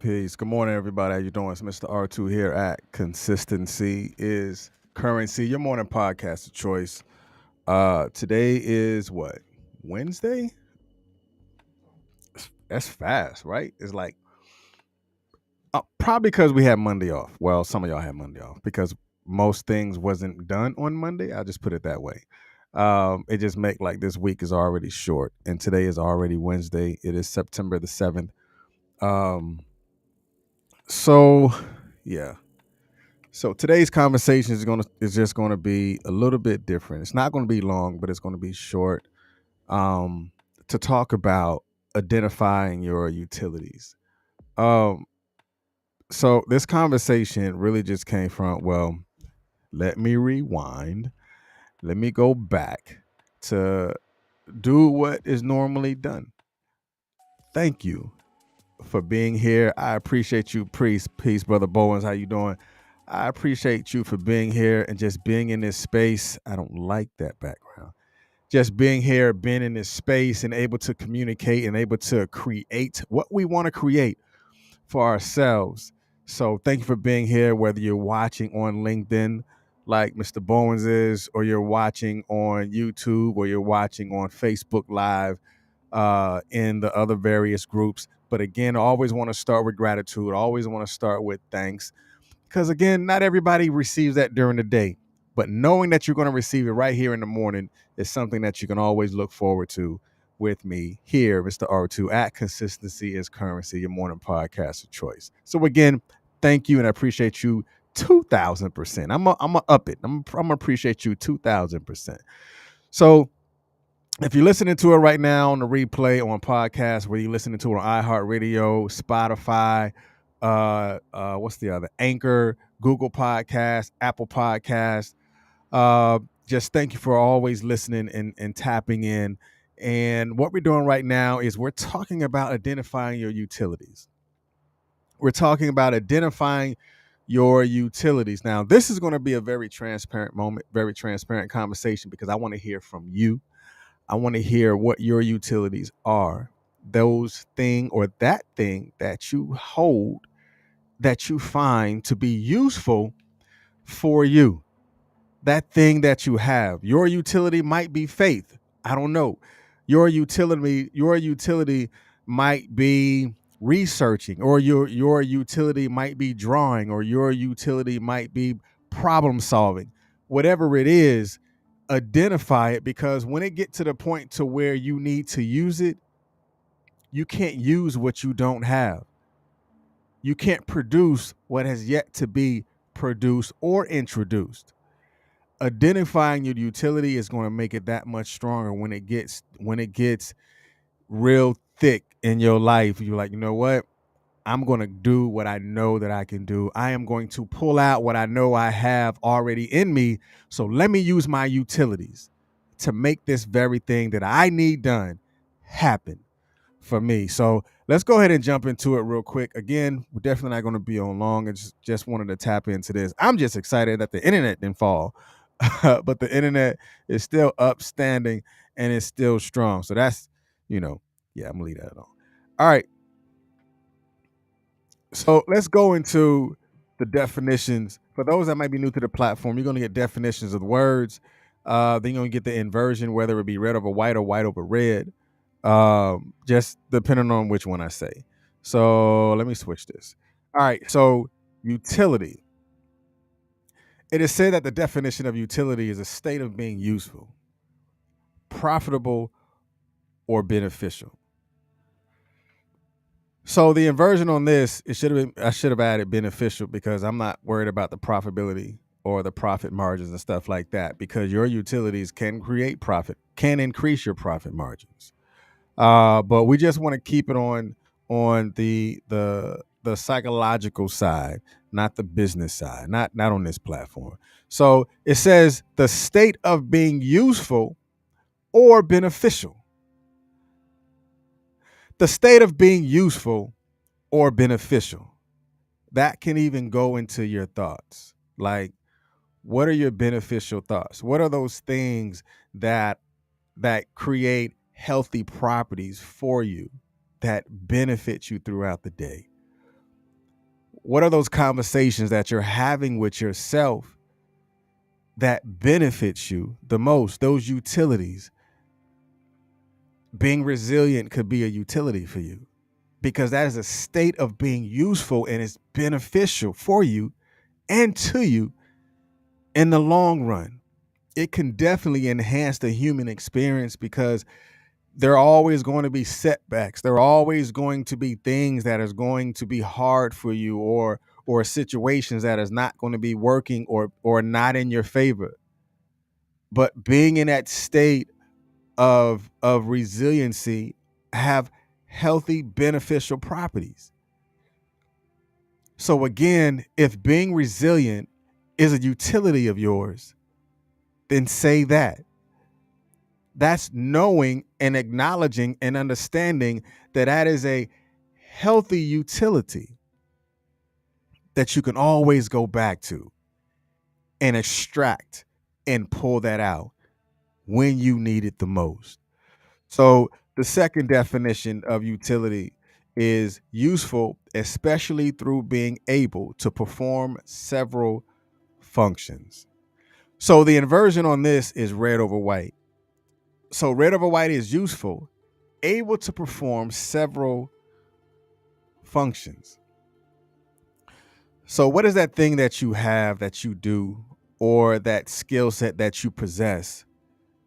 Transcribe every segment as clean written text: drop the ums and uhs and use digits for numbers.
Peace. Good morning, everybody. How you doing? It's Mr. R2 here at Consistency is Currency, your morning podcast of choice. Today is what? Wednesday? That's fast, right? It's like probably because we had Monday off. Well, some of y'all had Monday off because most things wasn't done on Monday. I'll just put it that way. It just make like this week is already short, and today is already Wednesday. It is September the 7th. Um, so yeah. So today's conversation is just gonna be a little bit different. It's not gonna be long, but it's gonna be short. Um, to talk about identifying your utilities. Um, so this conversation really just came from, well, let me rewind. Let me go back to do what is normally done. Thank you for being here. I appreciate you, Priest. Peace, Brother Bowens. How you doing? I appreciate you for being here and just being in this space. I don't like that background. Just being here, being in this space and able to communicate and able to create what we want to create for ourselves. So thank you for being here, whether you're watching on LinkedIn like Mr. Bowens is, or you're watching on YouTube, or you're watching on Facebook Live, in the other various groups. But again, I always want to start with gratitude. I always want to start with thanks. Because again, not everybody receives that during the day. But knowing that you're going to receive it right here in the morning is something that you can always look forward to with me here, Mr. R2, at Consistency is Currency, your morning podcast of choice. So again, thank you and I appreciate you 2,000%. I'm going to up it. I'm going to appreciate you 2,000%. So if you're listening to it right now on the replay on podcast, where you're listening to it on iHeartRadio, Spotify, what's the other? Anchor, Google Podcast, Apple Podcast. Just thank you for always listening and tapping in. And what we're doing right now is we're talking about identifying your utilities. We're talking about identifying your utilities. Now, this is going to be a very transparent moment, very transparent conversation because I want to hear from you. I want to hear what your utilities are. Those thing or that thing that you hold that you find to be useful for you. That thing that you have. Your utility might be faith. I don't know. Your utility might be researching, or your utility might be drawing, or your utility might be problem solving. Whatever it is, identify it, because when it get to the point to where you need to use it, you can't use what you don't have. You can't produce what has yet to be produced or introduced. Identifying your utility is going to make it that much stronger when it gets real thick in your life. You're like, you know what? I'm going to do what I know that I can do. I am going to pull out what I know I have already in me. So let me use my utilities to make this very thing that I need done happen for me. So let's go ahead and jump into it real quick. Again, we're definitely not going to be on long. I just wanted to tap into this. I'm just excited that the internet didn't fall, but the internet is still upstanding and it's still strong. So that's, yeah, I'm going to leave that alone. All right. So let's go into the definitions. For those that might be new to the platform, you're going to get definitions of the words. Then you're going to get the inversion, whether it be red over white or white over red, just depending on which one I say. So let me switch this. All right. So utility. It is said that the definition of utility is a state of being useful, profitable, or beneficial. So the inversion on this, I should have added beneficial, because I'm not worried about the profitability or the profit margins and stuff like that, because your utilities can create profit, can increase your profit margins. But we just want to keep it on the psychological side, not the business side, not on this platform. So it says the state of being useful or beneficial. The state of being useful or beneficial. That can even go into your thoughts. Like, what are your beneficial thoughts? What are those things that create healthy properties for you, that benefit you throughout the day? What are those conversations that you're having with yourself that benefits you the most? Those utilities. Being resilient could be a utility for you because that is a state of being useful and it's beneficial for you and to you in the long run. It can definitely enhance the human experience because there are always going to be setbacks. There are always going to be things that is going to be hard for you or situations that is not going to be working or not in your favor. But being in that state of resiliency have healthy beneficial properties. So again, if being resilient is a utility of yours, then say that. That's knowing and acknowledging and understanding that that is a healthy utility that you can always go back to and extract and pull that out when you need it the most. So the second definition of utility is useful, especially through being able to perform several functions. So the inversion on this is red over white. So red over white is useful, able to perform several functions. So what is that thing that you have, that you do, or that skill set that you possess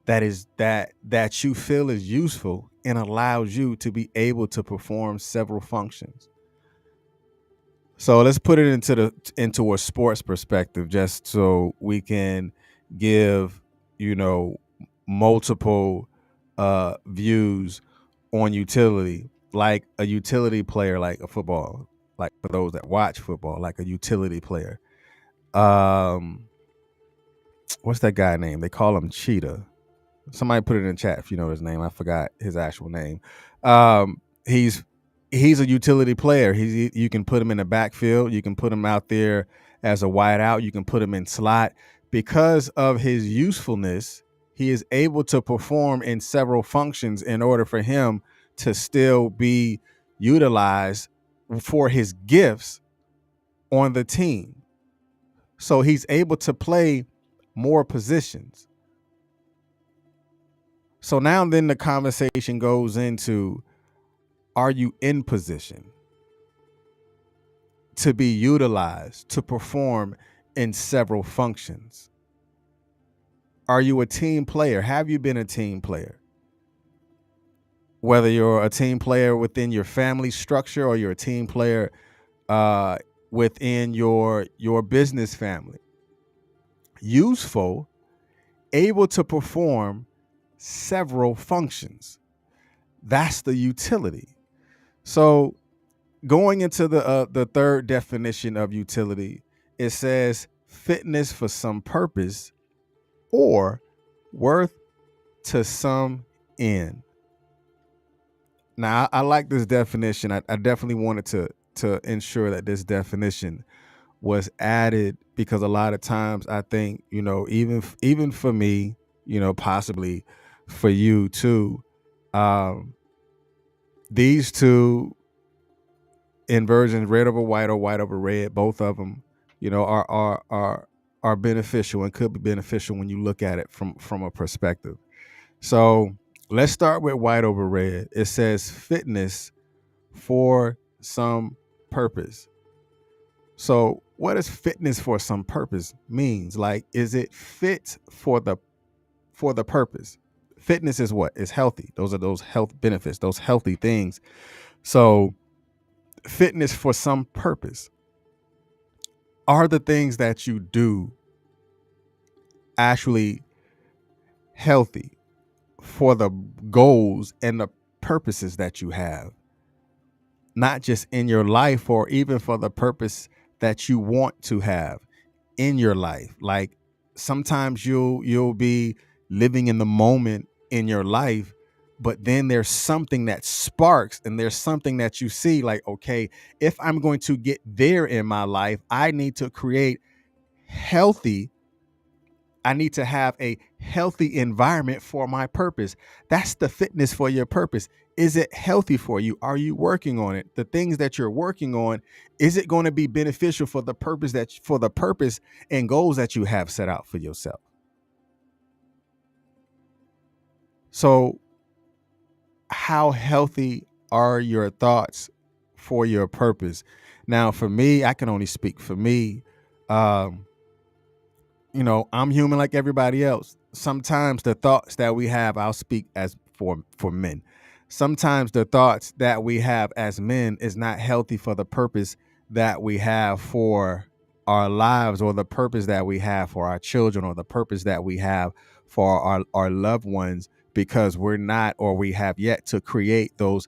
that you feel is useful and allows you to be able to perform several functions? So let's put it into a sports perspective, just so we can give multiple views on utility, like a utility player, like a football, like for those that watch football, like a utility player. What's that guy name? They call him Cheetah. Somebody put it in the chat if you know his name. I forgot his actual name. He's a utility player. You can put him in the backfield. You can put him out there as a wideout. You can put him in slot. Because of his usefulness, he is able to perform in several functions in order for him to still be utilized for his gifts on the team. So he's able to play more positions. So now then the conversation goes into, are you in position to be utilized to perform in several functions? Are you a team player? Have you been a team player? Whether you're a team player within your family structure or you're a team player within your business family. Useful, able to perform several functions. That's the utility. So going into the third definition of utility, it says fitness for some purpose or worth to some end. Now, I like this definition. I definitely wanted to ensure that this definition was added because a lot of times I think, even for me, possibly for you too, these two inversions, red over white or white over red, both of them, are beneficial and could be beneficial when you look at it from a perspective. So let's start with white over red. It says fitness for some purpose. So what does fitness for some purpose means? Like, is it fit for the purpose? Fitness is what? Is healthy. Those are those health benefits, those healthy things. So fitness for some purpose. Are the things that you do actually healthy for the goals and the purposes that you have? Not just in your life, or even for the purpose that you want to have in your life. Like sometimes you'll be living in the moment in your life, but then there's something that sparks and there's something that you see like, okay, if I'm going to get there in my life, I need to create healthy I need to have a healthy environment for my purpose. That's the fitness for your purpose. Is it healthy for you? Are you working on it? The things that you're working on, is it going to be beneficial for the purpose and goals that you have set out for yourself? So, how healthy are your thoughts for your purpose? Now, for me, I can only speak for me. Um, I'm human like everybody else. Sometimes the thoughts that we have, I'll speak as for men. Sometimes the thoughts that we have as men is not healthy for the purpose that we have for our lives, or the purpose that we have for our children, or the purpose that we have for our loved ones, because we're not, or we have yet to create those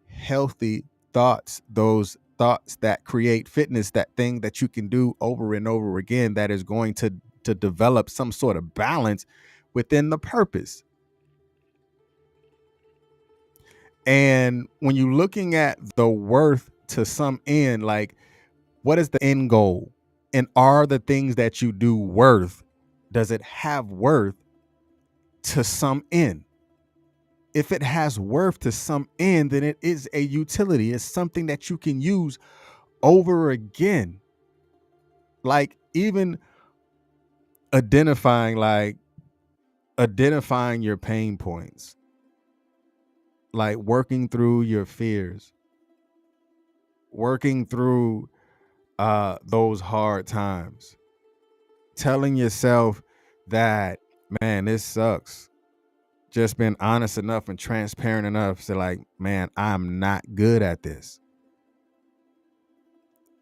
healthy thoughts, those thoughts that create fitness, that thing that you can do over and over again, that is going to develop some sort of balance within the purpose. And when you're looking at the worth to some end, like, what is the end goal? And are the things that you do worth? Does it have worth to some end? If it has worth to some end, then it is a utility. It's something that you can use over again. Like, even identifying your pain points, like working through your fears, working through those hard times, telling yourself that, man, this sucks. Just being honest enough and transparent enough to, like, man, I'm not good at this.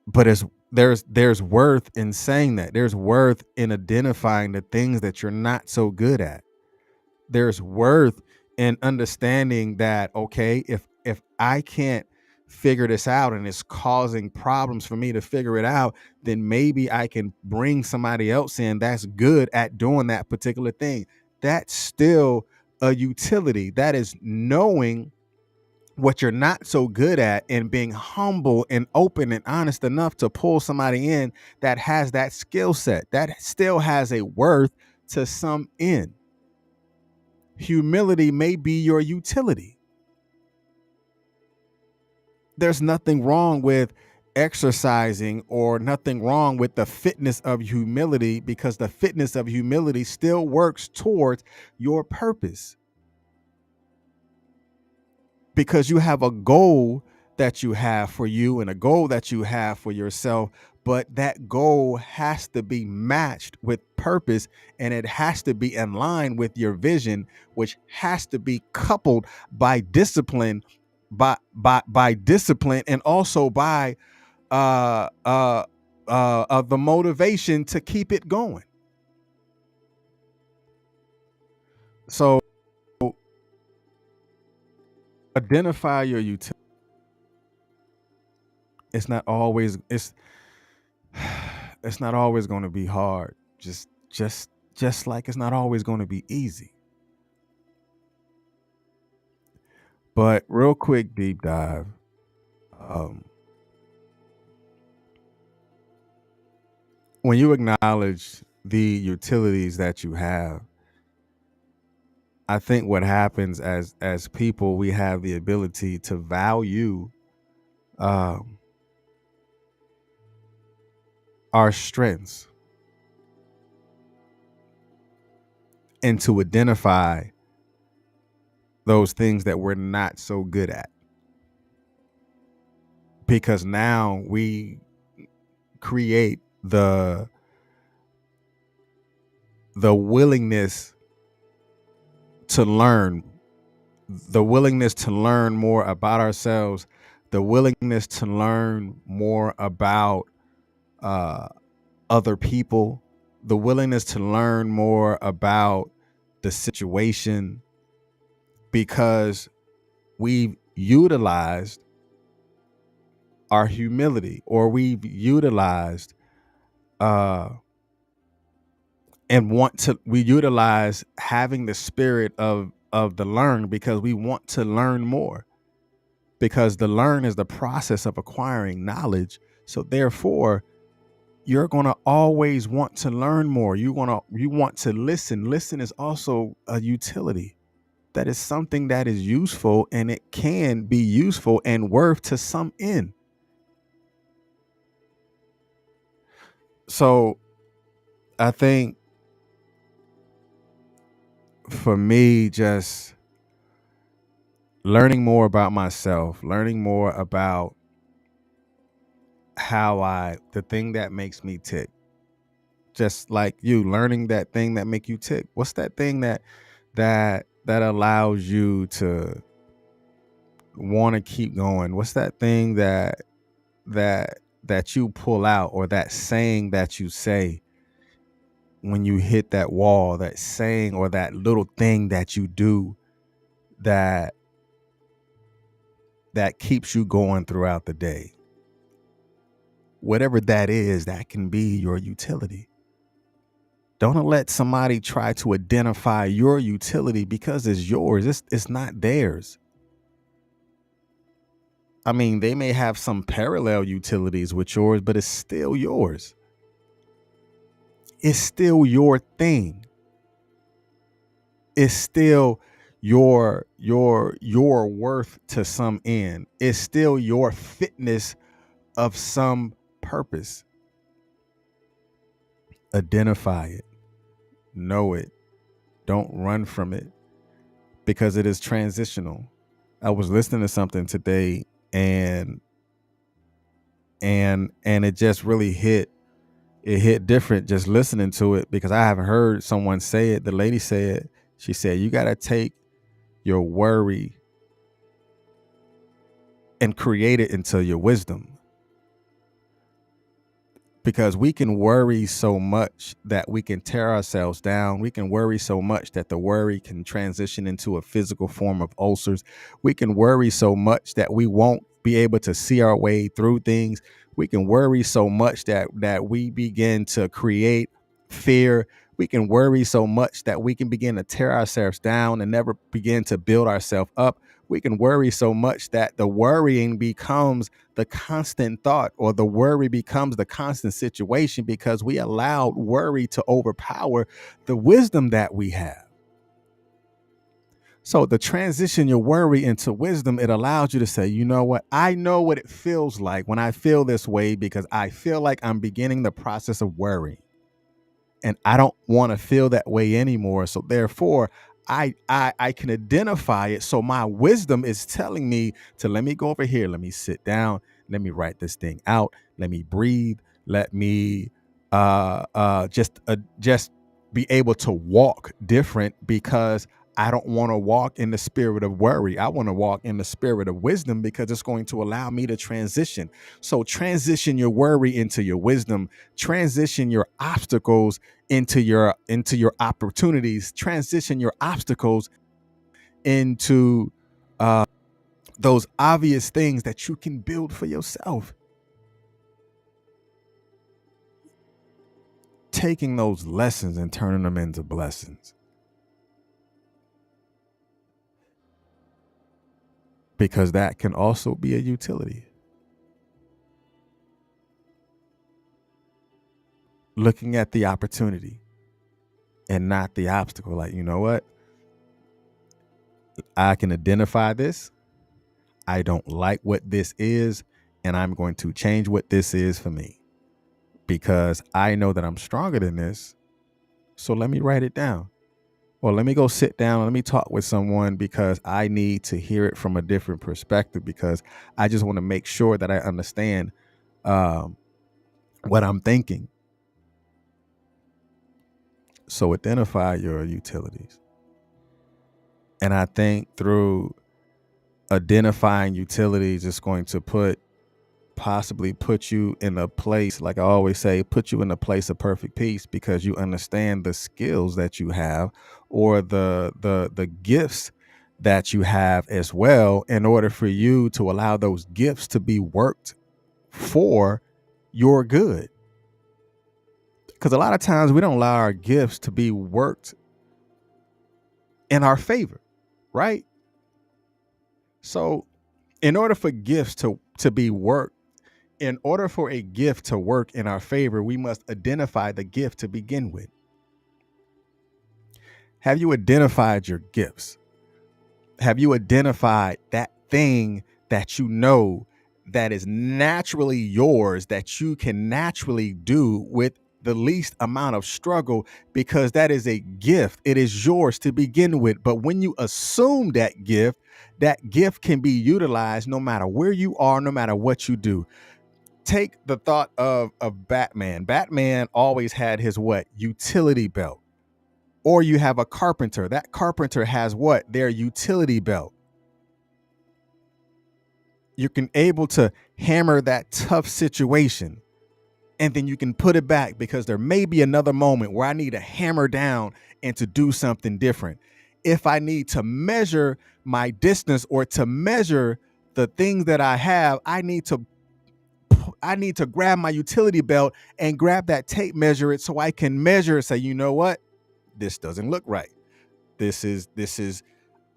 But there's worth in saying that. There's worth in identifying the things that you're not so good at. There's worth in understanding that, okay, if I can't figure this out and it's causing problems for me to figure it out, then maybe I can bring somebody else in that's good at doing that particular thing. That's still a utility. That is knowing what you're not so good at and being humble and open and honest enough to pull somebody in that has that skill set, that still has a worth to some end. Humility may be your utility. There's nothing wrong with exercising, or nothing wrong with the fitness of humility, because the fitness of humility still works towards your purpose. Because you have a goal that you have for you and a goal that you have for yourself, but that goal has to be matched with purpose, and it has to be in line with your vision, which has to be coupled by discipline, by discipline, and also by the motivation to keep it going. So identify your utility. It's not always it's not always going to be hard. Just like it's not always going to be easy. But real quick deep dive. Um, when you acknowledge the utilities that you have, I think what happens as people, we have the ability to value um, our strengths, and to identify those things that we're not so good at. Because now we create the willingness to learn, more about ourselves, the willingness to learn more about other people, the willingness to learn more about the situation, because we've utilized our humility, or we've utilized we utilize having the spirit of the learn, because we want to learn more, because the learn is the process of acquiring knowledge. So therefore, you're going to always want to learn more. You want to listen. Listen is also a utility. That is something that is useful, and it can be useful and worth to some end. So I think for me, just learning more about myself, learning more about the thing that makes me tick, just like you, learning that thing that make you tick. What's that thing that allows you to want to keep going? What's that thing that that you pull out, or that saying that you say when you hit that wall, that saying or that little thing that you do that keeps you going throughout the day? Whatever that is, that can be your utility. Don't let somebody try to identify your utility because it's yours. It's not theirs. I mean, they may have some parallel utilities with yours, but it's still yours. It's still your thing. It's still your worth to some end. It's still your fitness of some purpose. Identify it. Know it. Don't run from it, because it is transitional. I was listening to something today, and it just really hit different just listening to it, because I haven't heard someone say it. The lady said, she said, you got to take your worry and create it into your wisdom. Because we can worry so much that we can tear ourselves down. We can worry so much that the worry can transition into a physical form of ulcers. We can worry so much that we won't be able to see our way through things. We can worry so much that we begin to create fear. We can worry so much that we can begin to tear ourselves down and never begin to build ourselves up. We can worry so much that the worrying becomes the constant thought, or the worry becomes the constant situation, because we allowed worry to overpower the wisdom that we have. So the transition your worry into wisdom, it allows you to say, you know what? I know what it feels like when I feel this way, because I feel like I'm beginning the process of worry, and I don't want to feel that way anymore. So therefore, I can identify it. So my wisdom is telling me to, let me go over here. Let me sit down. Let me write this thing out. Let me breathe. Let me just be able to walk different, because I don't want to walk in the spirit of worry. I want to walk in the spirit of wisdom, because it's going to allow me to transition. So transition your worry into your wisdom. Transition your obstacles into your opportunities. Transition your obstacles into those obvious things that you can build for yourself. Taking those lessons and turning them into blessings. Because that can also be a utility. Looking at the opportunity and not the obstacle. Like, you know what? I can identify this. I don't like what this is, and I'm going to change what this is for me, because I know that I'm stronger than this. So let me write it down. Or let me go sit down. Let me talk with someone, because I need to hear it from a different perspective, because I just want to make sure that I understand what I'm thinking. So identify your utilities. And I think through identifying utilities, it's going to possibly put you in a place, like I always say, put you in a place of perfect peace, because you understand the skills that you have, or the gifts that you have as well, in order for you to allow those gifts to be worked for your good. Because a lot of times we don't allow our gifts to be worked in our favor, right? So in order for gifts to be worked In order for a gift to work in our favor, we must identify the gift to begin with. Have you identified your gifts? Have you identified that thing that you know that is naturally yours, that you can naturally do with the least amount of struggle, because that is a gift. It is yours to begin with. But when you assume that gift can be utilized no matter where you are, no matter what you do. Take the thought of Batman. Batman always had his what? Utility belt. Or you have a carpenter. That carpenter has what? Their utility belt. You can able to hammer that tough situation, and then you can put it back because there may be another moment where I need to hammer down and to do something different. If I need to measure my distance or to measure the things that I have, I need to grab my utility belt and grab that tape measure it so I can measure it. Say, you know what? This doesn't look right. This is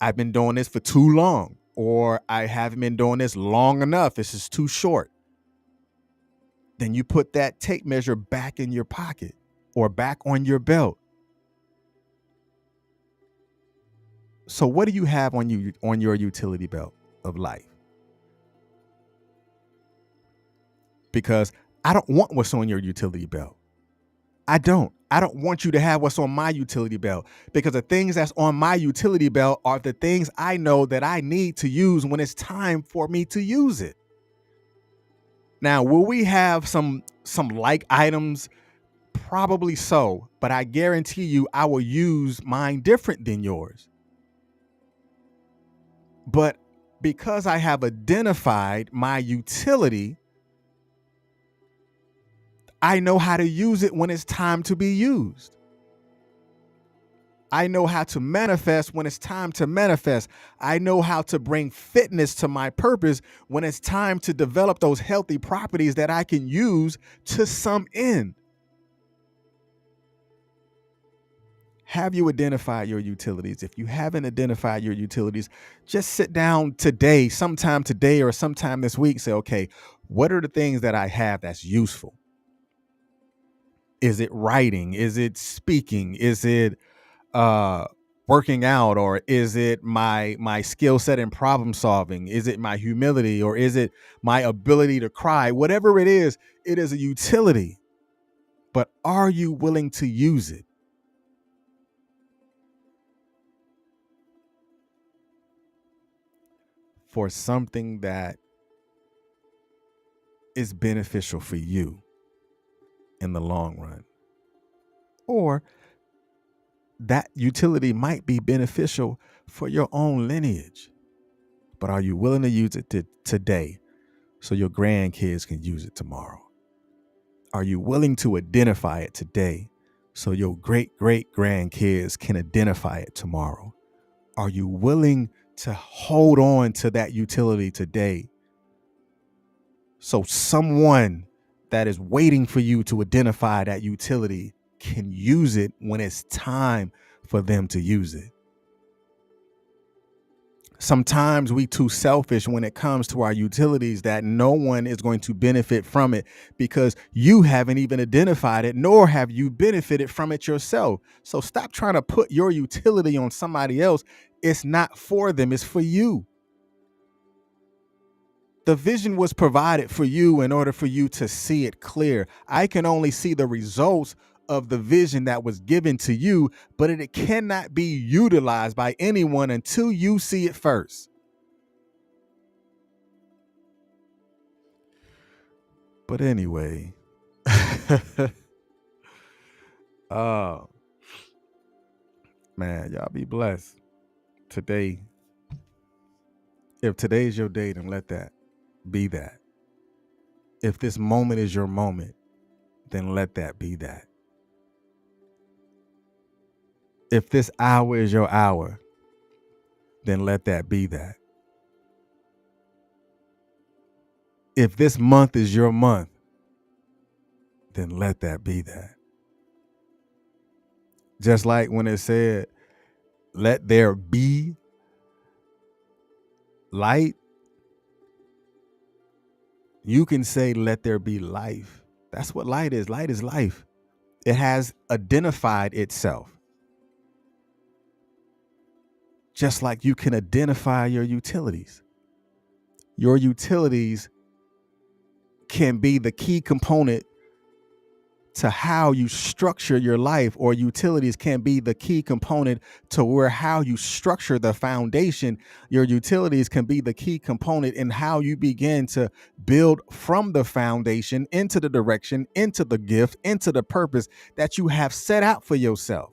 I've been doing this for too long, or I haven't been doing this long enough. This is too short. Then you put that tape measure back in your pocket or back on your belt. So what do you have on your utility belt of life? Because I don't want what's on your utility belt. I don't want you to have what's on my utility belt, because the things that's on my utility belt are the things I know that I need to use when it's time for me to use it. Now, will we have some like items? Probably so, but I guarantee you I will use mine different than yours. But because I have identified my utility, I know how to use it when it's time to be used. I know how to manifest when it's time to manifest. I know how to bring fitness to my purpose when it's time to develop those healthy properties that I can use to some end. Have you identified your utilities? If you haven't identified your utilities, just sit down today, sometime today or sometime this week, say, okay, what are the things that I have that's useful? Is it writing? Is it speaking? Is it working out? Or is it my skill set in problem solving? Is it my humility? Or is it my ability to cry? Whatever it is a utility. But are you willing to use it? For something that is beneficial for you in the long run? Or that utility might be beneficial for your own lineage, but are you willing to use it today so your grandkids can use it tomorrow? Are you willing to identify it today so your great-great-grandkids can identify it tomorrow? Are you willing to hold on to that utility today so someone that is waiting for you to identify that utility can use it when it's time for them to use it? Sometimes we too selfish when it comes to our utilities that no one is going to benefit from it because you haven't even identified it, nor have you benefited from it yourself. So stop trying to put your utility on somebody else. It's not for them, it's for you. The vision was provided for you in order for you to see it clear. I can only see the results of the vision that was given to you, but it cannot be utilized by anyone until you see it first. But anyway, man, y'all be blessed today. If today's your day, then let that be that. If this moment is your moment, then let that be that. If this hour is your hour, then let that be that. If this month is your month, then let that be that. Just like when it said, let there be light, You can say, let there be life. That's what light is. Light is life. It has identified itself. Just like you can identify your utilities. Your utilities can be the key component to how you structure your life, or utilities can be the key component to where how you structure the foundation. Your utilities can be the key component in how you begin to build from the foundation into the direction, into the gift, into the purpose that you have set out for yourself.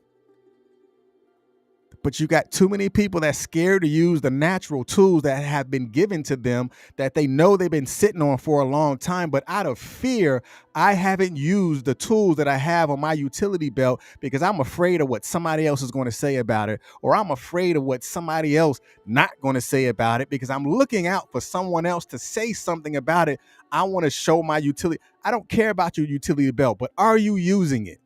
But you got too many people that's scared to use the natural tools that have been given to them that they know they've been sitting on for a long time. But out of fear, I haven't used the tools that I have on my utility belt because I'm afraid of what somebody else is going to say about it, or I'm afraid of what somebody else not going to say about it because I'm looking out for someone else to say something about it. I want to show my utility. I don't care about your utility belt, but are you using it?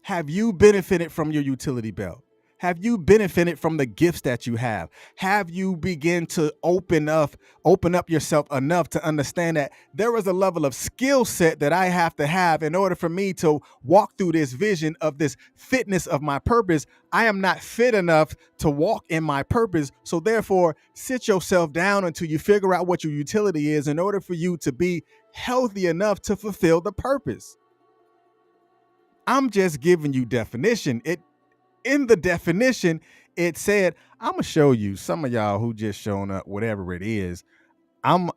Have you benefited from your utility belt? Have you benefited from the gifts that you have? Have you begin to open up yourself enough to understand that there is a level of skill set that I have to have in order for me to walk through this vision of this fitness of my purpose? I am not fit enough to walk in my purpose. So therefore, sit yourself down until you figure out what your utility is in order for you to be healthy enough to fulfill the purpose. I'm just giving you definition. In the definition, it said, I'm gonna show you some of y'all who just shown up, whatever it is. I'm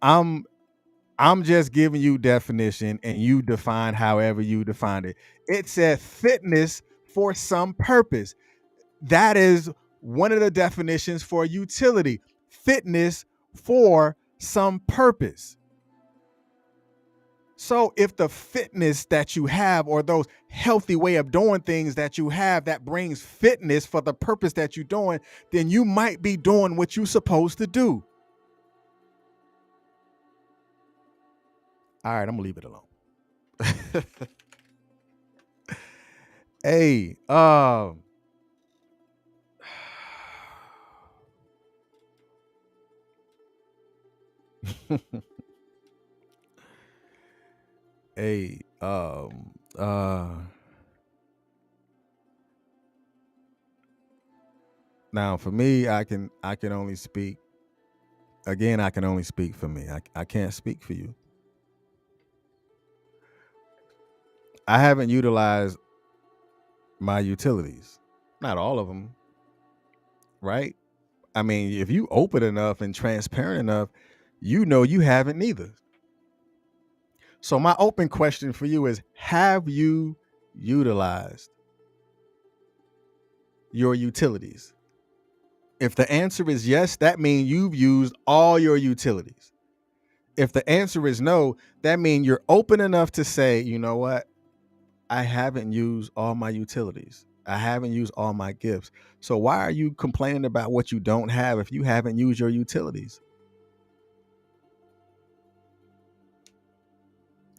just giving you definition and you define however you define it. It said fitness for some purpose. That is one of the definitions for utility. Fitness for some purpose. So if the fitness that you have, or those healthy way of doing things that you have that brings fitness for the purpose that you're doing, then you might be doing what you're supposed to do. All right, I'm gonna leave it alone. Hey, hey, now for me, I can only speak. Again, I can only speak for me. I can't speak for you. I haven't utilized my utilities. Not all of them, right? I mean, if you open enough and transparent enough, you know you haven't neither. So my open question for you is, have you utilized your utilities? If the answer is yes, that means you've used all your utilities. If the answer is no, that means you're open enough to say, you know what? I haven't used all my utilities. I haven't used all my gifts. So why are you complaining about what you don't have if you haven't used your utilities?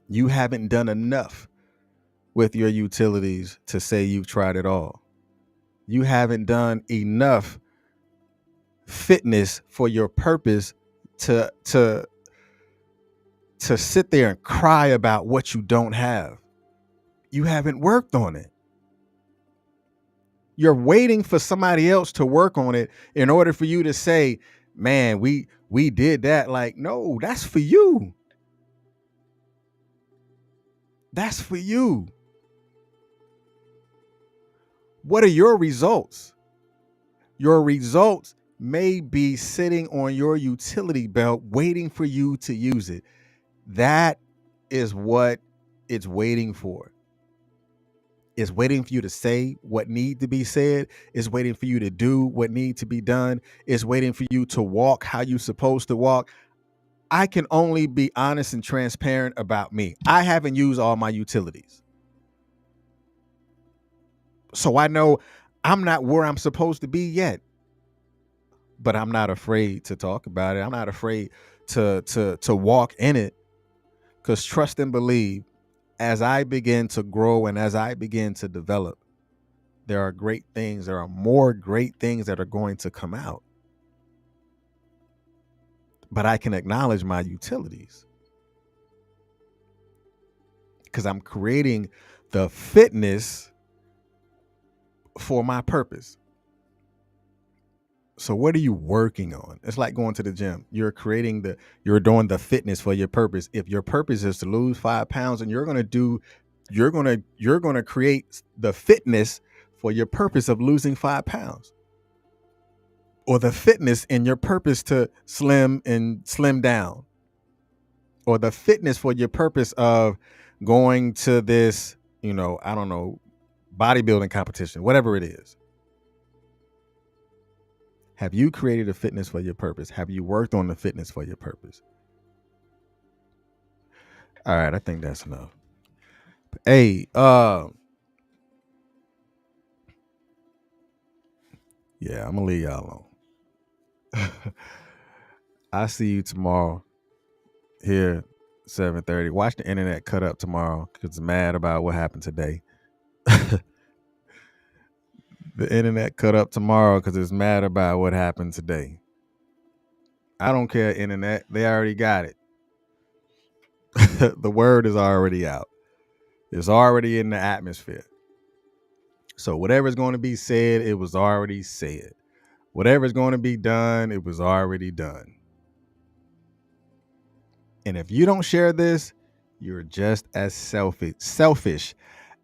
You haven't done enough with your utilities to say you've tried it all. You haven't done enough fitness for your purpose to sit there and cry about what you don't have. You haven't worked on it. You're waiting for somebody else to work on it in order for you to say, man, we did that. Like, no, that's for you. That's for you. What are your results? Your results may be sitting on your utility belt waiting for you to use it. That is what it's waiting for. It's waiting for you to say what needs to be said. It's waiting for you to do what needs to be done. It's waiting for you to walk how you're supposed to walk. I can only be honest and transparent about me. I haven't used all my utilities. So I know I'm not where I'm supposed to be yet. But I'm not afraid to talk about it. I'm not afraid to walk in it. Because trust and believe, as I begin to grow and as I begin to develop, there are great things. There are more great things that are going to come out. but I can acknowledge my utilities because I'm creating the fitness for my purpose. So what are you working on? It's like going to the gym. You're doing the fitness for your purpose. If your purpose is to lose 5 pounds, and you're going to create the fitness for your purpose of losing 5 pounds, or the fitness in your purpose to slim down, or the fitness for your purpose of going to this, I don't know, bodybuilding competition, whatever it is. Have you created a fitness for your purpose? Have you worked on the fitness for your purpose? All right, I think that's enough. Hey, yeah, I'm gonna leave y'all alone. I see you tomorrow here, 7:30. Watch the internet cut up tomorrow because it's mad about what happened today. The internet cut up tomorrow because it's mad about what happened today. I don't care, internet. They already got it. The word is already out. It's already in the atmosphere. So whatever's going to be said, it was already said. Whatever's going to be done, it was already done. And if you don't share this, you're just as selfish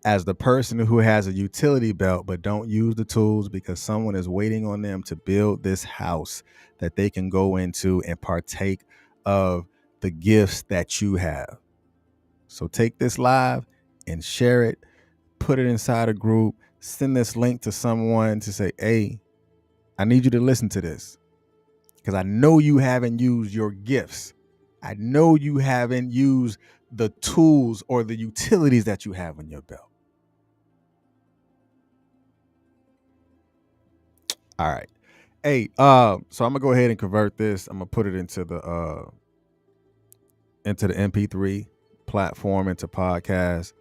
as the person who has a utility belt but don't use the tools because someone is waiting on them to build this house that they can go into and partake of the gifts that you have. So take this live and share it, put it inside a group, send this link to someone to say, hey, I need you to listen to this because I know you haven't used your gifts. I know you haven't used the tools or the utilities that you have in your belt. All right. Hey, so I'm gonna go ahead and convert this. I'm gonna put it into the MP3 platform, into podcast,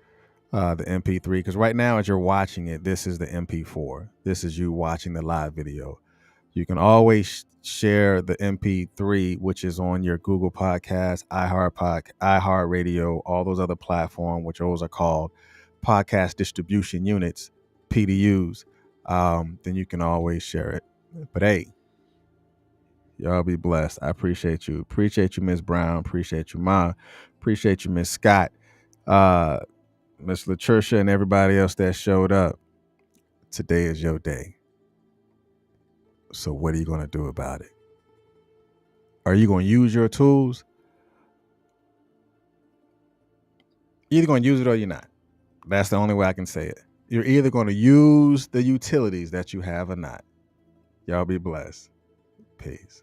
the MP3. Because right now, as you're watching it, this is the MP4. This is you watching the live video. You can always share the MP3, which is on your Google Podcast, iHeartRadio, all those other platforms, which those are called podcast distribution units, PDUs. Then you can always share it. But hey, y'all be blessed. I appreciate you. Appreciate you, Miss Brown. Appreciate you, Ma. Appreciate you, Miss Scott, Miss LaTrisha, and everybody else that showed up. Today is your day. So what are you going to do about it? Are you going to use your tools? You're either going to use it or you're not. That's the only way I can say it. You're either going to use the utilities that you have or not. Y'all be blessed. Peace.